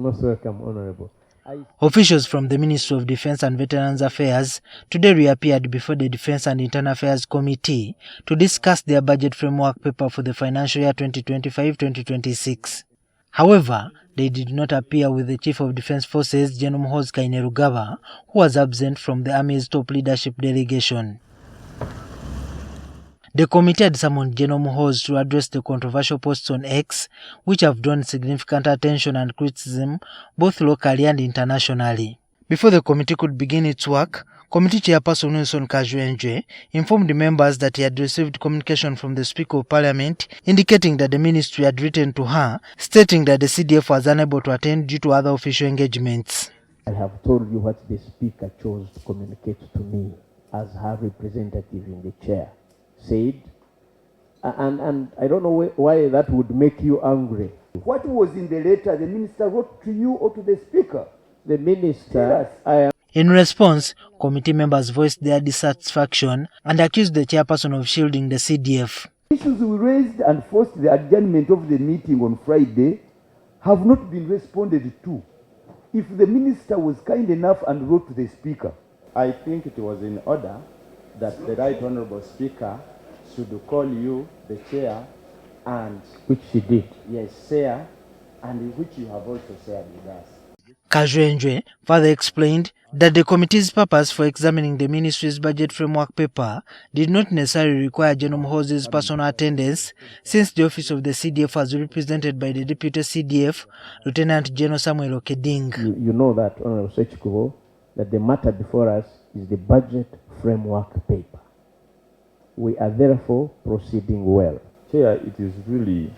Most welcome, Honorable. Officials from the Ministry of Defense and Veterans Affairs today reappeared before the Defense and Internal Affairs Committee to discuss their budget framework paper for the financial year 2025-2026. However, they did not appear with the Chief of Defense Forces, General Muhoozi Kainerugaba, who was absent from the Army's top leadership delegation. The committee had summoned General Muhoozi to address the controversial posts on X, which have drawn significant attention and criticism both locally and internationally. Before the committee could begin its work, Committee Chairperson Wilson Kajwenje informed the members that he had received communication from the Speaker of Parliament indicating that the ministry had written to her, stating that the CDF was unable to attend due to other official engagements. I have told you what the Speaker chose to communicate to me as her representative in the chair said, and I don't know why that would make you angry. What was in the letter the minister wrote to you or to the Speaker? The minister, In response, committee members voiced their dissatisfaction and accused the chairperson of shielding the CDF. Issues we raised and forced the adjournment of the meeting on Friday have not been responded to. If the minister was kind enough and wrote to the Speaker, I think it was in order that the Right Honourable Speaker should call you, the chair, and which she did. Yes, share, and which you have also shared with us. Kajwenje further explained that the committee's purpose for examining the ministry's budget framework paper did not necessarily require General Muhoozi's personal attendance, since the office of the CDF was represented by the Deputy CDF, Lieutenant General Samuel Okeding. You know that, Honorable Sechikubo, that the matter before us is the budget framework paper. We are therefore proceeding well. Chair, it is really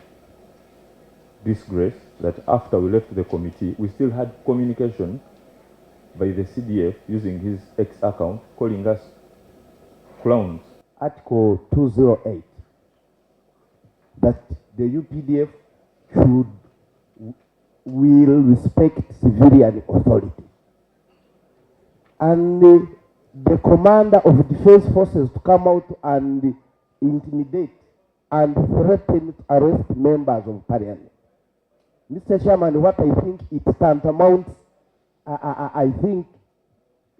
disgrace that after we left the committee, we still had communication by the CDF using his X account, calling us clowns. Article 208, that the UPDF will respect civilian authority. And the commander of defense forces to come out and intimidate and threaten to arrest members of parliament. Mr. Chairman, what I think it tantamounts, I think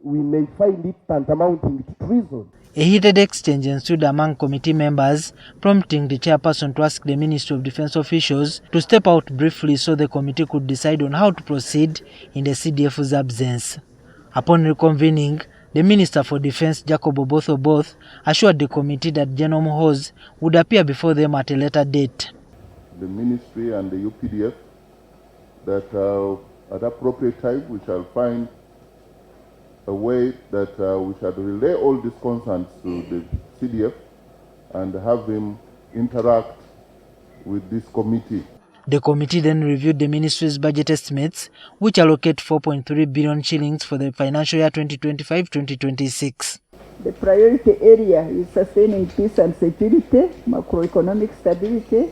we may find it tantamounting to treason. A heated exchange ensued among committee members, prompting the chairperson to ask the Ministry of Defense officials to step out briefly so the committee could decide on how to proceed in the CDF's absence. Upon reconvening, the Minister for Defense, Jacob Oboth, assured the committee that General Muhoozi would appear before them at a later date. The ministry and the UPDF that at appropriate time we shall find a way that we shall relay all these concerns to the CDF and have him interact with this committee. The committee then reviewed the ministry's budget estimates, which allocate 4.3 billion shillings for the financial year 2025-2026. The priority area is sustaining peace and security, macroeconomic stability,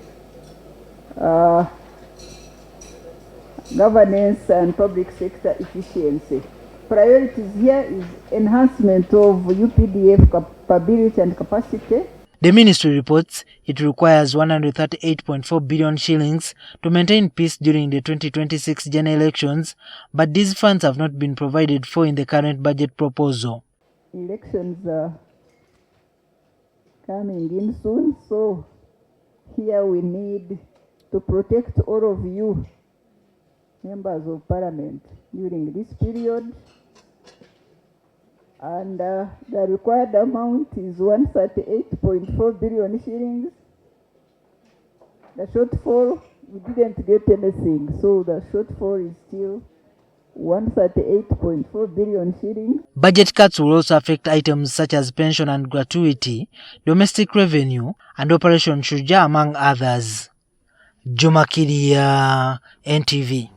governance and public sector efficiency. Priorities here is enhancement of UPDF capability and capacity. The ministry reports it requires 138.4 billion shillings to maintain peace during the 2026 general elections, but these funds have not been provided for in the current budget proposal. Elections are coming in soon, so here we need to protect all of you, members of parliament, during this period. And the required amount is 138.4 billion shillings. The shortfall, we didn't get anything, so the shortfall is still 138.4 billion shillings. Budget cuts will also affect items such as pension and gratuity, domestic revenue, and Operation Shuja, among others. Juma Kidia, NTV.